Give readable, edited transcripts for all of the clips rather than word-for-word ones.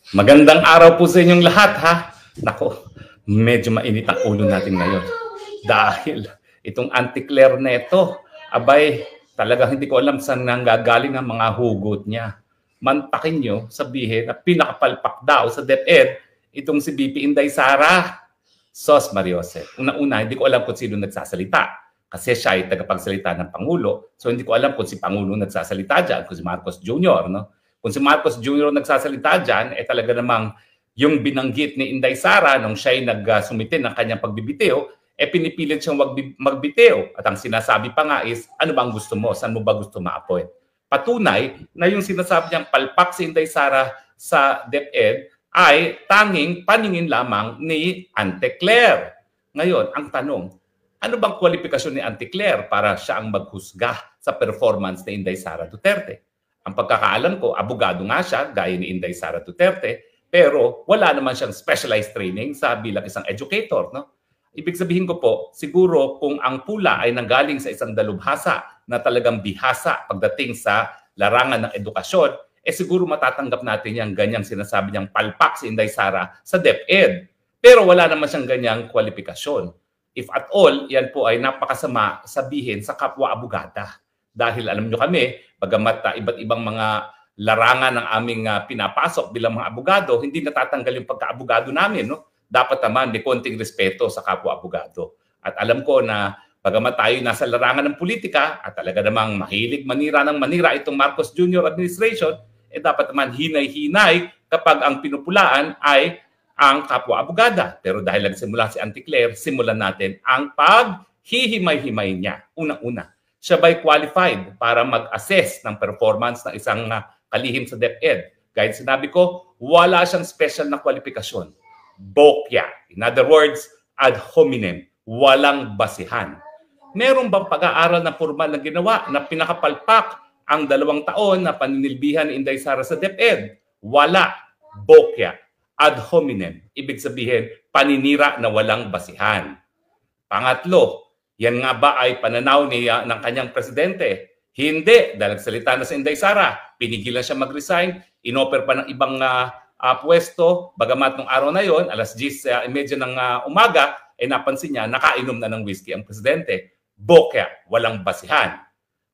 Magandang araw po sa inyong lahat, ha? Nako, medyo mainit ang ulo natin ngayon. Dahil itong anti-Claire na ito, abay, talagang hindi ko alam saan nanggagaling ang mga hugot niya. Mantakin nyo, sabihin na pinakapalpak daw sa DepEd itong si BP Inday Sara. Sos Mariose. Una-una, hindi ko alam kung sino nagsasalita. Kasi siya ay tagapagsalita ng Pangulo. So hindi ko alam kung si Pangulo nagsasalita dyan, kung si Marcos Jr., no? Kung si Marcos Jr. nagsasalita dyan, talaga namang yung binanggit ni Inday Sara nung siya'y nagsumite ng kanyang pagbibitiw, pinipilit siyang magbitiw. At ang sinasabi pa nga is, ano bang gusto mo? Saan mo ba gusto ma-appoint? Patunay na yung sinasabi niyang palpak si Inday Sara sa DepEd ay tanging paningin lamang ni Ante Claire. Ngayon, ang tanong, ano bang kwalifikasyon ni Ante Claire para siya ang maghusga sa performance ni Inday Sara Duterte? Ang pagkakaalam ko, abogado nga siya, gaya ni Inday Sara Duterte, pero wala naman siyang specialized training sa bilang isang educator. No? Ibig sabihin ko po, siguro kung ang pula ay nanggaling sa isang dalubhasa na talagang bihasa pagdating sa larangan ng edukasyon, siguro matatanggap natin yung ganyang sinasabi niyang palpak si Inday Sara sa DepEd. Pero wala naman siyang ganyang kwalifikasyon. If at all, yan po ay napakasama sabihin sa kapwa abogada. Dahil alam nyo kami, bagamat iba't ibang mga larangan ng aming pinapasok bilang mga abogado, hindi natatanggal yung pagka-abogado namin. No? Dapat naman may konting respeto sa kapwa-abogado. At alam ko na bagamat tayo nasa larangan ng politika at talaga namang mahilig manira ng manira itong Marcos Jr. administration, dapat naman hinay-hinay kapag ang pinupulaan ay ang kapwa-abogada. Pero dahil nagsimula si Ante Claire, simulan natin ang paghihimay-himay niya. Unang-una, siya ba'y qualified para mag-assess ng performance ng isang kalihim sa DepEd? Gaya sinabi ko, wala siyang special na kwalifikasyon. Bokya. In other words, ad hominem. Walang basihan. Meron bang pag-aaral na formal na ginawa na pinakapalpak ang 2 taon na paninilbihan ni Inday Sara sa DepEd? Wala. Bokya. Ad hominem. Ibig sabihin, paninira na walang basihan. Pangatlo, yan nga ba ay pananaw ng kanyang presidente? Hindi. Dahil nagsalita na si Inday Sara, pinigilan siya mag-resign, inoffer pa ng ibang pwesto, bagamat nung araw na yon, alas 10:30 ng umaga, napansin niya, nakainom na ng whiskey ang presidente. Bokya, walang basihan.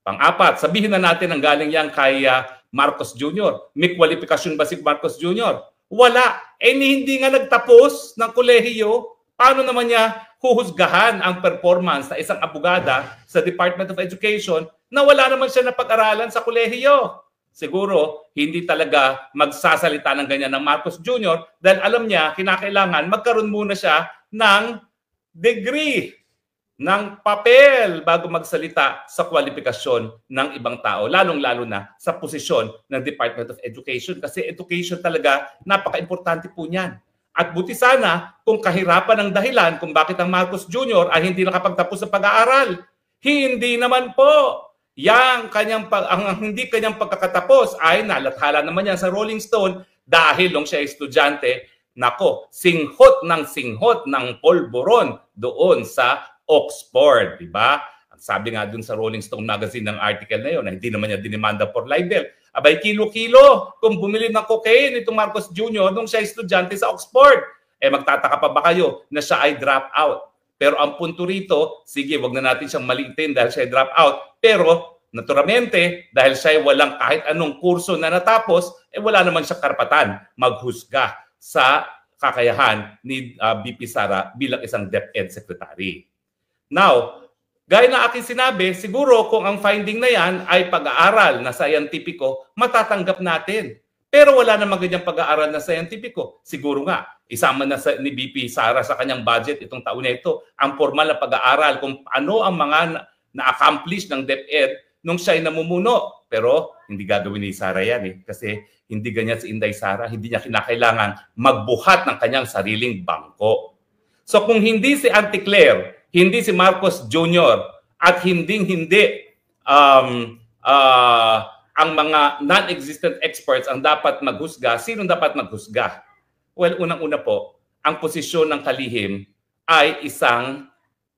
Pang-apat, sabihin na natin ang galing yan kay Marcos Jr. May kwalifikasyon ba si Marcos Jr.? Wala. Hindi nga nagtapos ng kolehiyo. Paano naman niya huhusgahan ang performance sa isang abogada sa Department of Education na wala naman siya napag-aralan sa kolehiyo? Siguro, hindi talaga magsasalita ng ganyan ng Marcos Jr. dahil alam niya, kinakailangan magkaroon muna siya ng degree, ng papel bago magsalita sa kwalifikasyon ng ibang tao, lalong-lalo na sa posisyon ng Department of Education kasi education talaga, napaka-importante po niyan. At buti sana kung kahirapan ang dahilan kung bakit ang Marcos Jr. ay hindi nakapagtapos sa pag-aaral. Hindi naman po. Ang hindi kanyang pagkakatapos ay nalathala naman yan sa Rolling Stone dahil nung siya ay estudyante, nako, singhot ng polboron doon sa Oxford, di ba? Ang sabi nga dun sa Rolling Stone magazine ng article na yun, na hindi naman niya dinimanda for libel. Abay, kilo-kilo kung bumili ng cocaine itong Marcos Jr. nung siya estudyante sa Oxford. Magtataka pa ba kayo na siya ay drop out? Pero ang punto rito, sige, wag na natin siyang maliitin dahil siya ay drop out. Pero, naturalmente, dahil siya ay walang kahit anong kurso na natapos, wala naman siyang karapatan maghusga sa kakayahan ni BP Sara bilang isang DepEd Secretary. Now, gaya na aking sinabi, siguro kung ang finding na yan ay pag-aaral na scientifico, matatanggap natin. Pero wala namang ganyang pag-aaral na scientifico. Siguro nga, isama na ni BP Sara sa kanyang budget itong taon na ito, ang formal na pag-aaral kung ano ang mga na-accomplish ng DepEd nung siya ay namumuno. Pero hindi gagawin ni Sara yan kasi hindi ganyan si Inday Sara, hindi niya kinakailangan magbuhat ng kanyang sariling bangko. So kung hindi si Ante Claire, hindi si Marcos Jr. at hindi ang mga non-existent experts ang dapat maghusga, sino dapat maghusga? Well, unang-una po, ang posisyon ng kalihim ay isang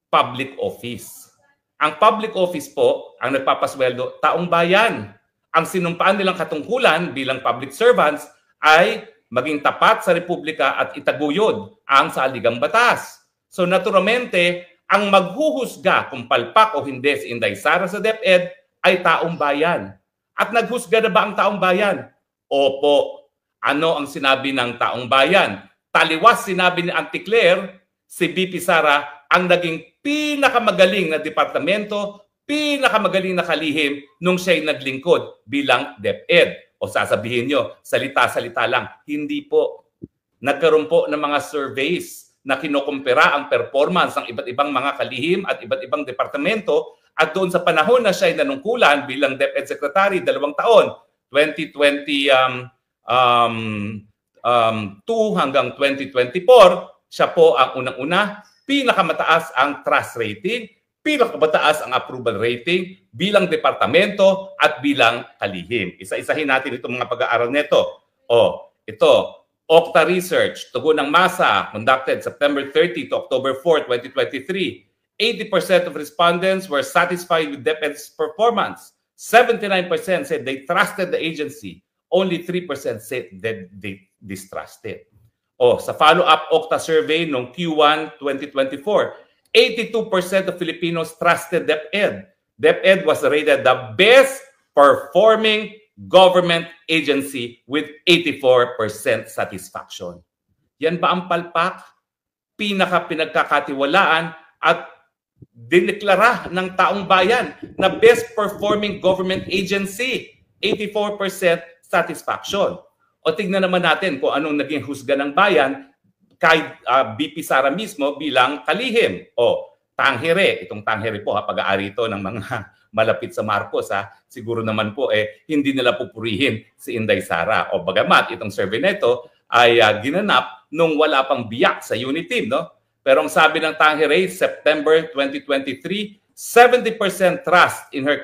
public office. Ang public office po, ang nagpapasweldo, taong bayan. Ang sinumpaan nilang katungkulan bilang public servants ay maging tapat sa Republika at itaguyod ang saligang batas. So naturalmente, ang maghuhusga kung palpak o hindi si Inday Sara sa DepEd ay taong bayan. At naghusga na ba ang taong bayan? Opo. Ano ang sinabi ng taong bayan? Taliwas sinabi ni Auntie Claire, si BP Sara ang naging pinakamagaling na departamento, pinakamagaling na kalihim nung siya'y naglingkod bilang DepEd. O sasabihin nyo, salita-salita lang. Hindi po. Nagkaroon po ng mga surveys na kinukumpira ang performance ng iba't ibang mga kalihim at iba't ibang departamento. At doon sa panahon na siya'y nanungkulan bilang DepEd Secretary, 2 taon, 2022 hanggang 2024, siya po ang unang-una, pinakamataas ang trust rating, pinakamataas ang approval rating bilang departamento at bilang kalihim. Isa-isahin natin itong mga pag-aaral nito. Ito, Okta Research, tugon ng masa, conducted September 30 to October 4, 2023. 80% of respondents were satisfied with DepEd's performance. 79% said they trusted the agency. Only 3% said that they distrusted. Sa follow-up Okta survey noong Q1 2024, 82% of Filipinos trusted DepEd. DepEd was rated the best performing government agency with 84% satisfaction. Yan ba ang palpak? Pinagkakatiwalaan at dineklara ng taong bayan na best performing government agency, 84% satisfaction. O tignan naman natin kung anong naging husga ng bayan kay BP Sara mismo bilang kalihim. Tangere, itong tangere po pag-aari ito ng mga malapit sa Marcos siguro naman po hindi nila pupurihin si Inday Sara. Bagamat itong survey na ito ay ginanap nung wala pang biyak sa unit team, no? Pero ang sabi ng Tangere, September 2023, 70% trust in her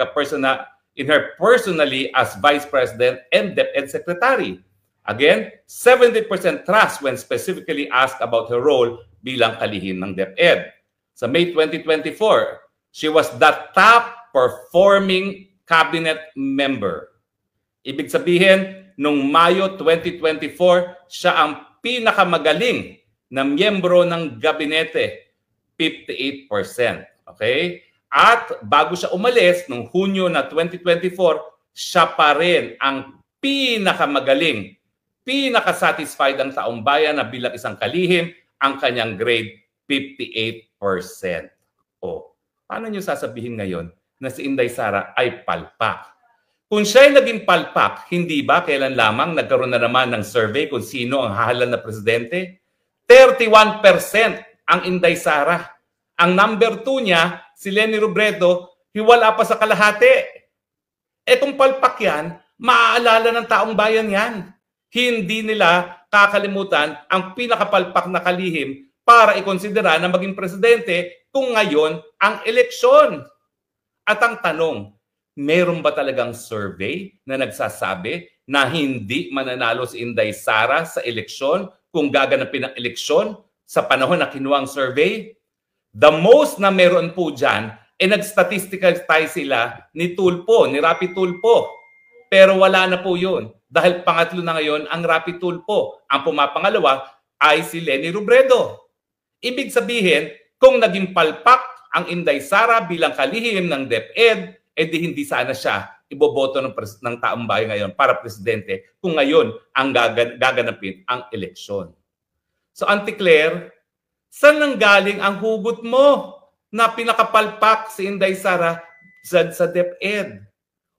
personally as Vice President and DepEd Secretary. Again, 70% trust when specifically asked about her role bilang kalihim ng DepEd. Sa May 2024, she was the top performing cabinet member. Ibig sabihin, noong Mayo 2024, siya ang pinakamagaling na miyembro ng gabinete, 58%. Okay? At bago siya umalis, noong Hunyo na 2024, siya pa rin ang pinakamagaling, pinakasatisfied ang taong bayan na bilang isang kalihim, ang kanyang grade, 58%. Paano nyo sasabihin ngayon na si Inday Sara ay palpak? Kung siya ay naging palpak, hindi ba kailan lamang nagkaroon na naman ng survey kung sino ang hahalal na presidente? 31% ang Inday Sara. Ang number 2 niya, si Leni Robredo, hiwala pa sa kalahati. Kung palpak yan, maaalala ng taong bayan yan. Hindi nila kakalimutan ang pinakapalpak na kalihim para ikonsidera na maging presidente kung ngayon ang eleksyon. At ang tanong, meron ba talagang survey na nagsasabi na hindi mananalo si Inday Sara sa eleksyon kung gaganapin ang eleksyon sa panahon na kinuha ang survey? The most na meron po dyan, nag-statistical tayo sila ni Tulpo, ni Rapi Tulpo. Pero wala na po yun. Dahil pangatlo na ngayon ang Rapi Tulpo. Ang pumapangalawa ay si Leni Robredo. Ibig sabihin, kung naging palpak ang Inday Sara bilang kalihim ng DepEd, di hindi sana siya iboboto ng taong bayan ngayon para presidente kung ngayon ang gaganapin ang eleksyon. So Auntie Claire, saan nanggaling ang hugot mo na pinakapalpak si Inday Sara sa DepEd?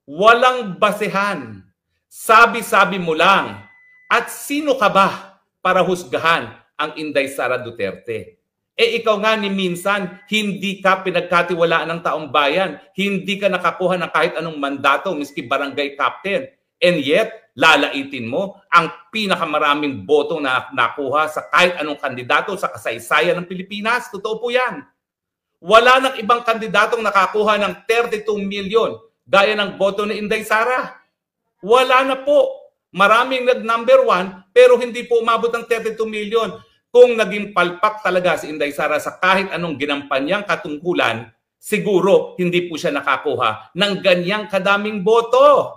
Walang basehan. Sabi-sabi mo lang. At sino ka ba para husgahan ang Inday Sara Duterte? Ikaw nga ni minsan, hindi ka pinagkatiwalaan ng taong bayan. Hindi ka nakakuha ng kahit anong mandato, miski barangay captain. And yet, lalaitin mo ang pinakamaraming boto na nakuha sa kahit anong kandidato sa kasaysayan ng Pilipinas. Totoo po yan. Wala nang ibang kandidatong nakakuha ng 32 million gaya ng boto ni Inday Sara. Wala na po. Maraming nag-number 1 pero hindi po umabot ng 32 million. Kung naging palpak talaga si Inday Sara sa kahit anong ginampanyang katungkulan, siguro hindi po siya nakakuha ng ganyang kadaming boto.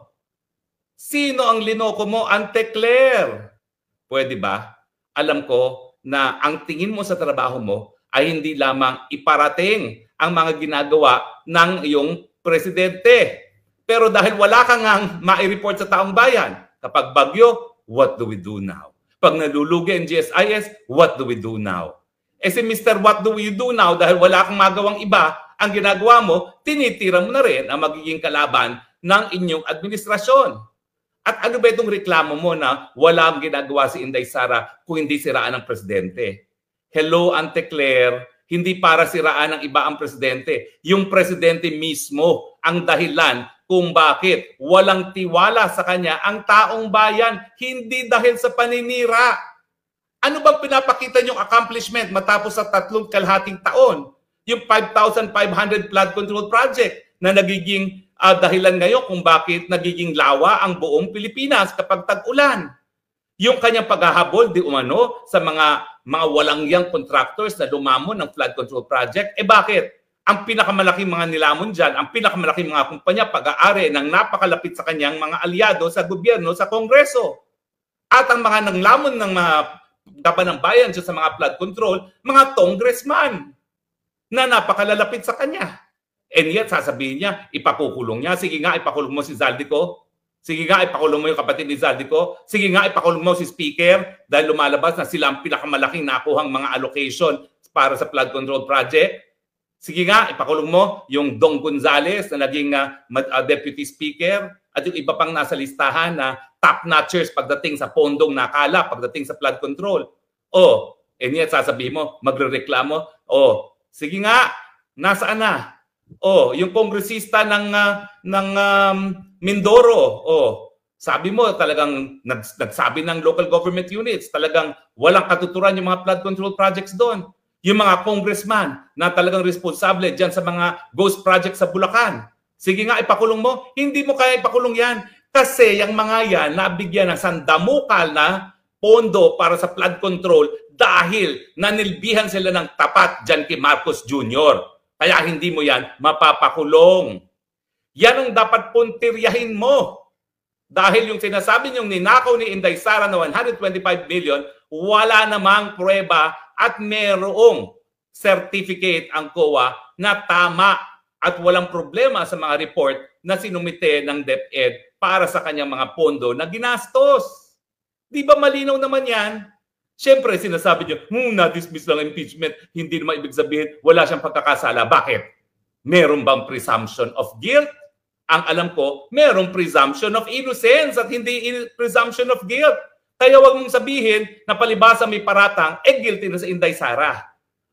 Sino ang linoko mo, Auntie Claire? Pwede ba? Alam ko na ang tingin mo sa trabaho mo ay hindi lamang iparating ang mga ginagawa ng iyong presidente. Pero dahil wala kang ma-report sa taong bayan, kapag bagyo, what do we do now? Pag nalulugi ang GSIS, what do we do now? Eh si Mr. What do we do now? Dahil wala kang magawang iba, ang ginagawa mo, tinitira mo na rin ang magiging kalaban ng inyong administrasyon. At ano ba itong reklamo mo na walang ginagawa si Inday Sara kung hindi siraan ng presidente? Hello, Ante Claire, hindi para siraan ng iba ang presidente. Yung presidente mismo ang dahilan kung bakit walang tiwala sa kanya ang taong bayan, hindi dahil sa paninira. Ano bang pinapakita niyong accomplishment matapos sa 3.5 taon? Yung 5,500 flood control project na nagiging dahilan ngayon kung bakit nagiging lawa ang buong Pilipinas kapag tag-ulan. Yung kanyang paghahabol di umano sa mga walang yang contractors na lumamon ng flood control project. Eh bakit? Ang pinakamalaking mga nilamon dyan, ang pinakamalaking mga kumpanya pag-aari ng napakalapit sa kanyang mga aliado sa gobyerno, sa Kongreso. At ang mga nanglamon ng mga kaban ng bayan sa mga flood control, mga congressman na napakalalapit sa kanya. And yet, sasabihin niya, ipakukulong niya. Sige nga, ipakulong mo si Zaldico. Sige nga, ipakulong mo yung kapatid ni Zaldico. Sige nga, ipakulong mo si Speaker dahil lumalabas na sila ang pinakamalaking nakuhang mga allocation para sa flood control project. Sige nga, ipakulong mo yung Dong Gonzales na naging Deputy Speaker at yung iba pang nasa listahan na top-notchers pagdating sa pondong nakala, pagdating sa flood control. Oh, and yet sasabihin mo, magrereklamo. Oh, sige nga, nasaan na? Oh, yung kongresista ng Mindoro. Oh, sabi mo talagang nagsabi ng local government units, talagang walang katuturan yung mga flood control projects doon. Yung mga congressman na talagang responsable diyan sa mga ghost projects sa Bulacan. Sige nga, ipakulong mo. Hindi mo kaya ipakulong yan. Kasi yung mga yan nabigyan ng sandamukal na pondo para sa flood control dahil nanilbihan sila ng tapat dyan kay Marcos Jr. Kaya hindi mo yan mapapakulong. Yan ang dapat puntiryahin mo. Dahil yung sinasabi niyong ninakaw ni Inday Sara na 125 million, wala namang pruweba at merong certificate ang COA na tama at walang problema sa mga report na sinumite ng DepEd para sa kanyang mga pondo na ginastos. Di ba malinaw naman yan? Siyempre, sinasabi niyo, na-dismiss lang impeachment, hindi naman ibig sabihin, wala siyang pagkakasala. Bakit? Meron bang presumption of guilt? Ang alam ko, merong presumption of innocence at hindi presumption of guilt. Kaya wag mong sabihin na palibasa may paratang, guilty na sa Inday Sara.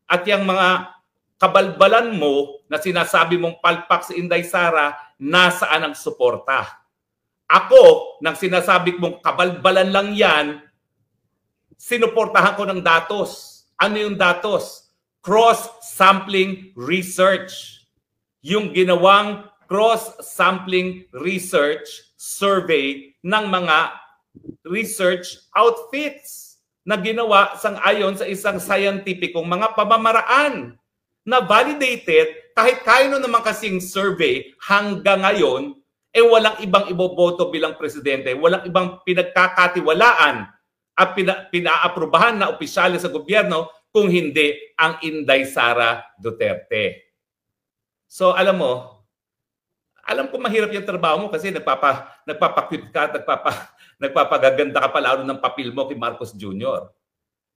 At yung mga kabalbalan mo na sinasabi mong palpak sa Inday Sara, nasaan ang suporta? Ako, nang sinasabi mong kabalbalan lang yan, sinuportahan ko ng datos. Ano yung datos? Cross-sampling research. Yung ginawang cross-sampling research survey ng mga research outfits na ginawa sang-ayon sa isang scientificong mga pamamaraan na validated kahit kaino naman kasing survey hanggang ngayon, walang ibang iboboto bilang presidente, walang ibang pinagkakatiwalaan at pinaaprubahan na opisyales sa gobyerno kung hindi ang Inday Sara Duterte. So alam ko mahirap yung trabaho mo kasi nagpapakit ka, nagpapagaganda ka pala ng papel mo kay Marcos Jr.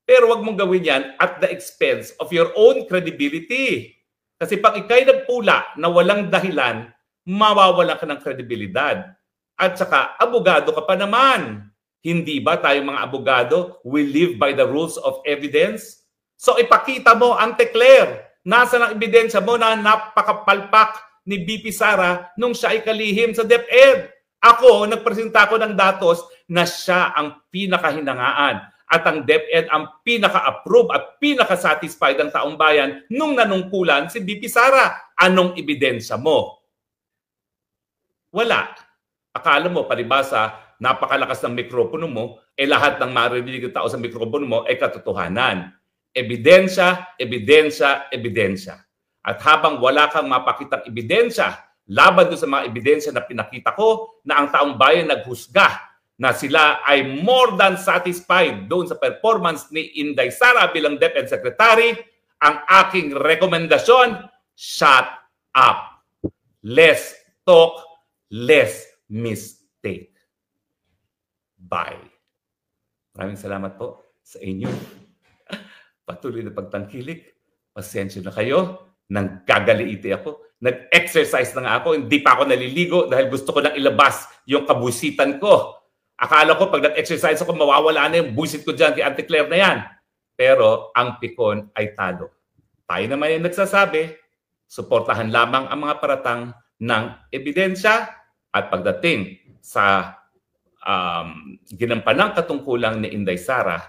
Pero wag mong gawin yan at the expense of your own credibility. Kasi pag ikay nagpula na walang dahilan, mawawalan ka ng kredibilidad. At saka, abogado ka pa naman. Hindi ba tayong mga abogado, we live by the rules of evidence? So ipakita mo, Ante Claire, nasa ng ebidensya mo na napakapalpak ni BP Sara nung siya ay kalihim sa DepEd. Ako, nagpresenta ko ng datos na siya ang pinakahinangaan at ang DepEd ang pinaka-approve at pinaka-satisfied ng taong bayan nung nanungkulan si BP Sara. Anong ebidensya mo? Wala. Akala mo, palibasa, napakalakas ng mikropono mo, lahat ng marinig ng tao sa mikropono mo ay katotohanan. Ebidensya, ebidensya, ebidensya. At habang wala kang mapakitang ebidensya, laban doon sa mga ebidensya na pinakita ko na ang taong bayan naghusga na sila ay more than satisfied doon sa performance ni Inday Sara bilang DepEd Secretary, ang aking rekomendasyon, shut up. Less talk, less mistake. Bye. Maraming salamat po sa inyo. Patuloy na pagtangkilik. Pasensya na kayo. Nanggagaliiti ako. Nag-exercise na nga ako. Hindi pa ako naliligo dahil gusto ko nang ilabas yung kabusitan ko. Akala ko pag nag-exercise ako, mawawala na yung busit ko dyan kay Auntie Claire na yan. Pero ang pikon ay talo. Tayo naman yung nagsasabi, suportahan lamang ang mga paratang ng ebidensya at pagdating sa ginampanang katungkulang ni Inday Sara,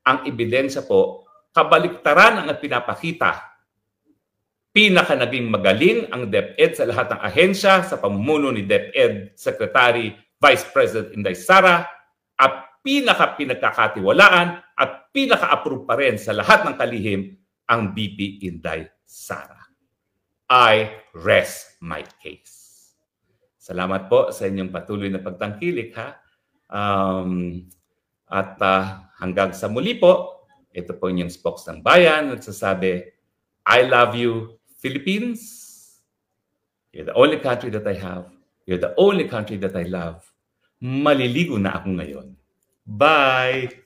ang ebidensya po, kabaliktaran ang pinapakita. Pinaka naging magaling ang DepEd sa lahat ng ahensya sa pamumuno ni DepEd Secretary Vice President Inday Sara at pinaka pinagkakatiwalaan at pinaka-approve pa rin sa lahat ng kalihim ang BP Inday Sara. I rest my case. Salamat po sa inyong patuloy na pagtangkilik, ha? Hanggang sa muli po, ito po inyong spokes ng bayan, nagsasabi, I love you, Philippines. You're the only country that I have. You're the only country that I love. Maliligo na ako ngayon. Bye!